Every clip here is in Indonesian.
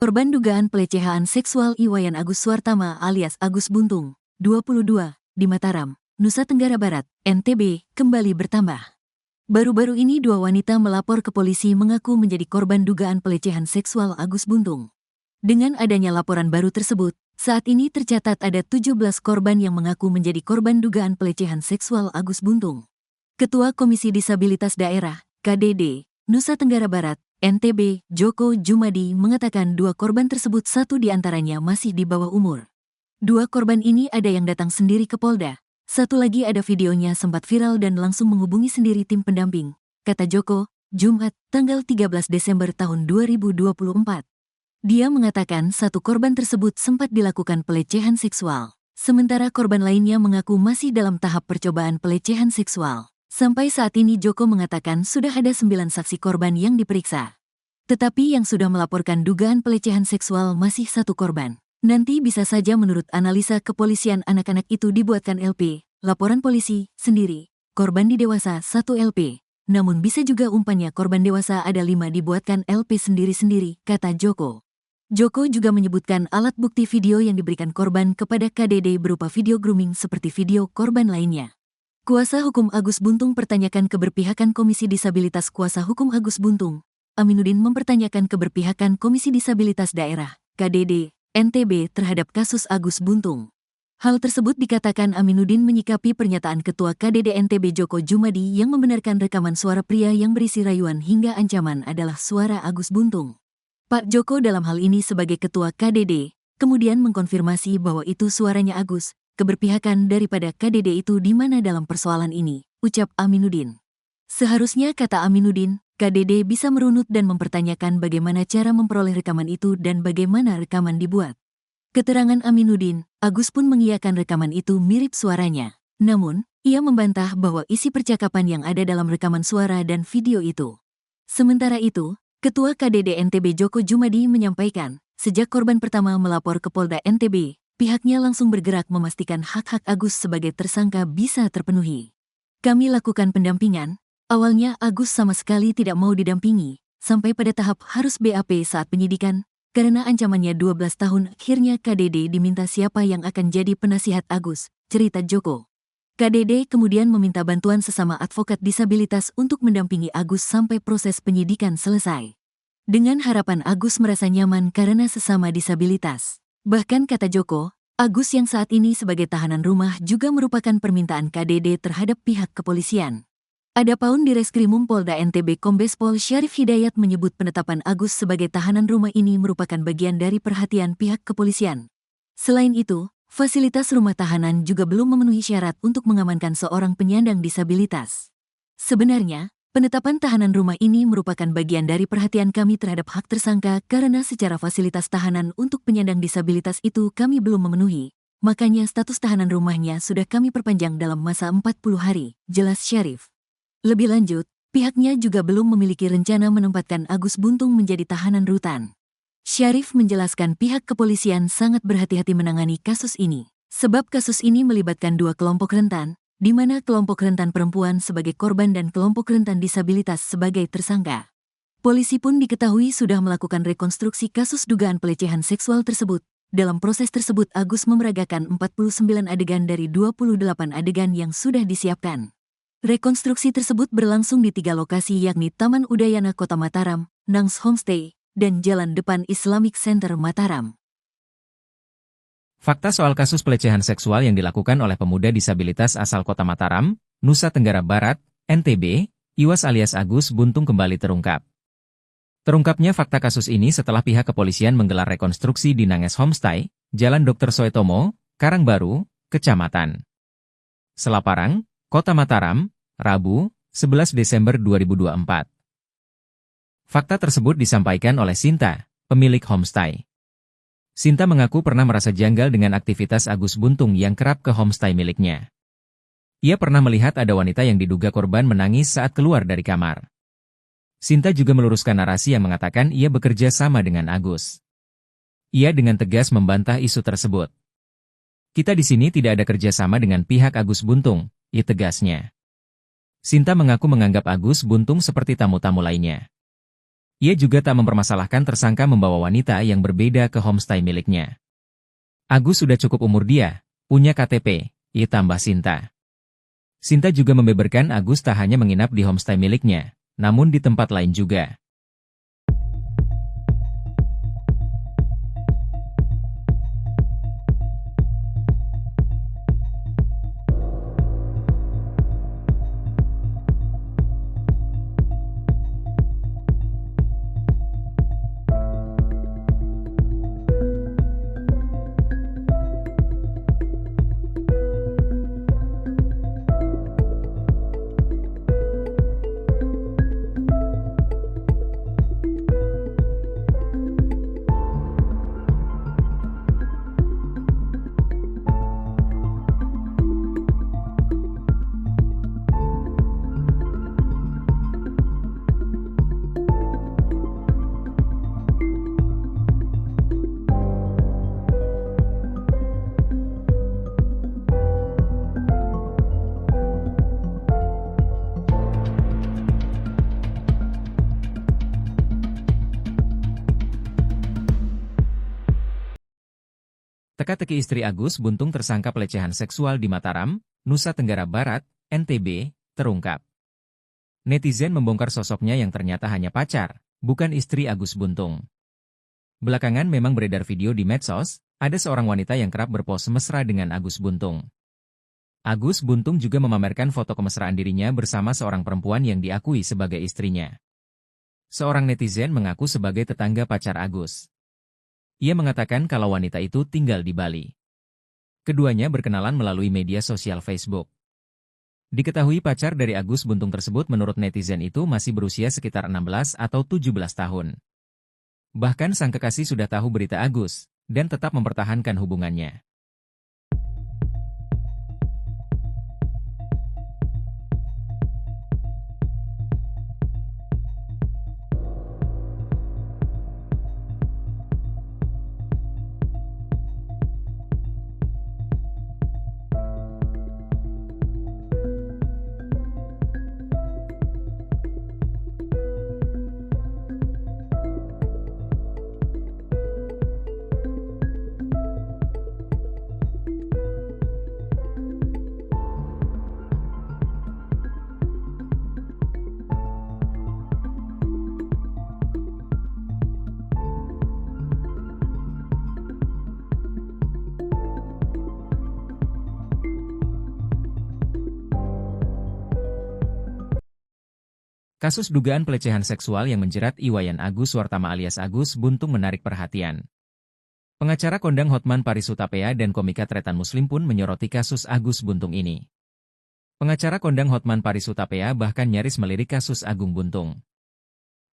Korban dugaan pelecehan seksual Iwayan Agus Suartama alias Agus Buntung, 22, di Mataram, Nusa Tenggara Barat, NTB, kembali bertambah. Baru-baru ini dua wanita melapor ke polisi mengaku menjadi korban dugaan pelecehan seksual Agus Buntung. Dengan adanya laporan baru tersebut, saat ini tercatat ada 17 korban yang mengaku menjadi korban dugaan pelecehan seksual Agus Buntung. Ketua Komisi Disabilitas Daerah, KDD, Nusa Tenggara Barat, NTB, Joko Jumadi mengatakan dua korban tersebut satu di antaranya masih di bawah umur. Dua korban ini ada yang datang sendiri ke Polda, satu lagi ada videonya sempat viral dan langsung menghubungi sendiri tim pendamping, kata Joko, Jumat, tanggal 13 Desember tahun 2024. Dia mengatakan satu korban tersebut sempat dilakukan pelecehan seksual, sementara korban lainnya mengaku masih dalam tahap percobaan pelecehan seksual. Sampai saat ini Joko mengatakan sudah ada 9 saksi korban yang diperiksa. Tetapi yang sudah melaporkan dugaan pelecehan seksual masih satu korban. Nanti bisa saja menurut analisa kepolisian anak-anak itu dibuatkan LP, laporan polisi, sendiri. Korban didewasa 1 LP. Namun bisa juga umpannya korban dewasa ada 5 dibuatkan LP sendiri-sendiri, kata Joko. Joko juga menyebutkan alat bukti video yang diberikan korban kepada KDD berupa video grooming seperti video korban lainnya. Kuasa hukum Agus Buntung pertanyakan keberpihakan Komisi Disabilitas. Kuasa hukum Agus Buntung, Aminuddin mempertanyakan keberpihakan Komisi Disabilitas Daerah, KDD, NTB terhadap kasus Agus Buntung. Hal tersebut dikatakan Aminuddin menyikapi pernyataan Ketua KDD NTB Joko Jumadi yang membenarkan rekaman suara pria yang berisi rayuan hingga ancaman adalah suara Agus Buntung. Pak Joko dalam hal ini sebagai Ketua KDD, kemudian mengkonfirmasi bahwa itu suaranya Agus. Keberpihakan daripada KDD itu di mana dalam persoalan ini, ucap Aminuddin. Seharusnya, kata Aminuddin, KDD bisa merunut dan mempertanyakan bagaimana cara memperoleh rekaman itu dan bagaimana rekaman dibuat. Keterangan Aminuddin, Agus pun mengiyakan rekaman itu mirip suaranya. Namun, ia membantah bahwa isi percakapan yang ada dalam rekaman suara dan video itu. Sementara itu, Ketua KDD NTB Joko Jumadi menyampaikan, sejak korban pertama melapor ke Polda NTB, pihaknya langsung bergerak memastikan hak-hak Agus sebagai tersangka bisa terpenuhi. Kami lakukan pendampingan, awalnya Agus sama sekali tidak mau didampingi, sampai pada tahap harus BAP saat penyidikan, karena ancamannya 12 tahun. Akhirnya KDD diminta siapa yang akan jadi penasihat Agus, cerita Joko. KDD kemudian meminta bantuan sesama advokat disabilitas untuk mendampingi Agus sampai proses penyidikan selesai. Dengan harapan Agus merasa nyaman karena sesama disabilitas. Bahkan kata Joko, Agus yang saat ini sebagai tahanan rumah juga merupakan permintaan KDD terhadap pihak kepolisian. Adapun di Reskrimum Polda NTB Kombes Pol Syarif Hidayat menyebut penetapan Agus sebagai tahanan rumah ini merupakan bagian dari perhatian pihak kepolisian. Selain itu, fasilitas rumah tahanan juga belum memenuhi syarat untuk mengamankan seorang penyandang disabilitas. Sebenarnya, penetapan tahanan rumah ini merupakan bagian dari perhatian kami terhadap hak tersangka karena secara fasilitas tahanan untuk penyandang disabilitas itu kami belum memenuhi. Makanya status tahanan rumahnya sudah kami perpanjang dalam masa 40 hari, jelas Syarif. Lebih lanjut, pihaknya juga belum memiliki rencana menempatkan Agus Buntung menjadi tahanan rutan. Syarif menjelaskan pihak kepolisian sangat berhati-hati menangani kasus ini. Sebab kasus ini melibatkan dua kelompok rentan, di mana kelompok rentan perempuan sebagai korban dan kelompok rentan disabilitas sebagai tersangka. Polisi pun diketahui sudah melakukan rekonstruksi kasus dugaan pelecehan seksual tersebut. Dalam proses tersebut Agus memeragakan 49 adegan dari 28 adegan yang sudah disiapkan. Rekonstruksi tersebut berlangsung di 3 lokasi yakni Taman Udayana Kota Mataram, Nangs Homestay, dan Jalan Depan Islamic Center Mataram. Fakta soal kasus pelecehan seksual yang dilakukan oleh pemuda disabilitas asal Kota Mataram, Nusa Tenggara Barat, NTB, Iwas alias Agus Buntung kembali terungkap. Terungkapnya fakta kasus ini setelah pihak kepolisian menggelar rekonstruksi di Nanges Homestay, Jalan Dr. Soetomo, Karangbaru, Kecamatan Selaparang, Kota Mataram, Rabu, 11 Desember 2024. Fakta tersebut disampaikan oleh Sinta, pemilik homestay. Sinta mengaku pernah merasa janggal dengan aktivitas Agus Buntung yang kerap ke homestay miliknya. Ia pernah melihat ada wanita yang diduga korban menangis saat keluar dari kamar. Sinta juga meluruskan narasi yang mengatakan ia bekerja sama dengan Agus. Ia dengan tegas membantah isu tersebut. Kita di sini tidak ada kerjasama dengan pihak Agus Buntung, ia tegasnya. Sinta mengaku menganggap Agus Buntung seperti tamu-tamu lainnya. Ia juga tak mempermasalahkan tersangka membawa wanita yang berbeda ke homestay miliknya. Agus sudah cukup umur dia, punya KTP, ia tambah Sinta. Sinta juga membeberkan Agus tak hanya menginap di homestay miliknya, namun di tempat lain juga. Teka-teki istri Agus Buntung tersangka pelecehan seksual di Mataram, Nusa Tenggara Barat, NTB, terungkap. Netizen membongkar sosoknya yang ternyata hanya pacar, bukan istri Agus Buntung. Belakangan memang beredar video di medsos, ada seorang wanita yang kerap berpose mesra dengan Agus Buntung. Agus Buntung juga memamerkan foto kemesraan dirinya bersama seorang perempuan yang diakui sebagai istrinya. Seorang netizen mengaku sebagai tetangga pacar Agus. Ia mengatakan kalau wanita itu tinggal di Bali. Keduanya berkenalan melalui media sosial Facebook. Diketahui pacar dari Agus Buntung tersebut menurut netizen itu masih berusia sekitar 16 atau 17 tahun. Bahkan sang kekasih sudah tahu berita Agus, dan tetap mempertahankan hubungannya. Kasus dugaan pelecehan seksual yang menjerat Iwayan Agus Suartama alias Agus Buntung menarik perhatian. Pengacara kondang Hotman Paris Hutapea dan komika Tretan Muslim pun menyoroti kasus Agus Buntung ini. Pengacara kondang Hotman Paris Hutapea bahkan nyaris melirik kasus Agung Buntung.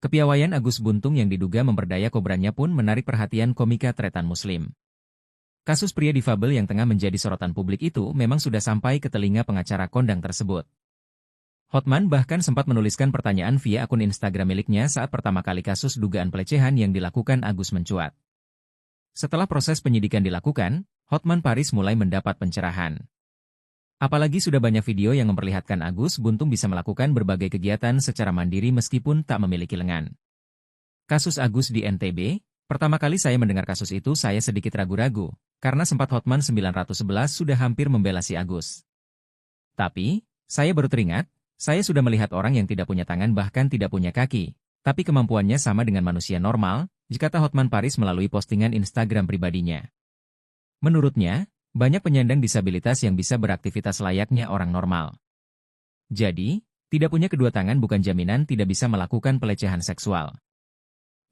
Kepiawaian Agus Buntung yang diduga memperdaya kobranya pun menarik perhatian komika Tretan Muslim. Kasus pria difabel yang tengah menjadi sorotan publik itu memang sudah sampai ke telinga pengacara kondang tersebut. Hotman bahkan sempat menuliskan pertanyaan via akun Instagram miliknya saat pertama kali kasus dugaan pelecehan yang dilakukan Agus mencuat. Setelah proses penyidikan dilakukan, Hotman Paris mulai mendapat pencerahan. Apalagi sudah banyak video yang memperlihatkan Agus Buntung bisa melakukan berbagai kegiatan secara mandiri meskipun tak memiliki lengan. Kasus Agus di NTB, pertama kali saya mendengar kasus itu saya sedikit ragu-ragu, karena sempat Hotman 911 sudah hampir membela si Agus. Tapi, saya baru teringat, saya sudah melihat orang yang tidak punya tangan bahkan tidak punya kaki, tapi kemampuannya sama dengan manusia normal, kata Hotman Paris melalui postingan Instagram pribadinya. Menurutnya, banyak penyandang disabilitas yang bisa beraktivitas layaknya orang normal. Jadi, tidak punya kedua tangan bukan jaminan tidak bisa melakukan pelecehan seksual.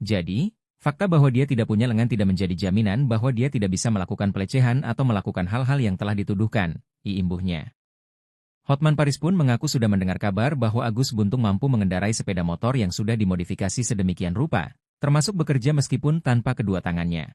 Jadi, fakta bahwa dia tidak punya lengan tidak menjadi jaminan bahwa dia tidak bisa melakukan pelecehan atau melakukan hal-hal yang telah dituduhkan, imbuhnya. Hotman Paris pun mengaku sudah mendengar kabar bahwa Agus Buntung mampu mengendarai sepeda motor yang sudah dimodifikasi sedemikian rupa, termasuk bekerja meskipun tanpa kedua tangannya.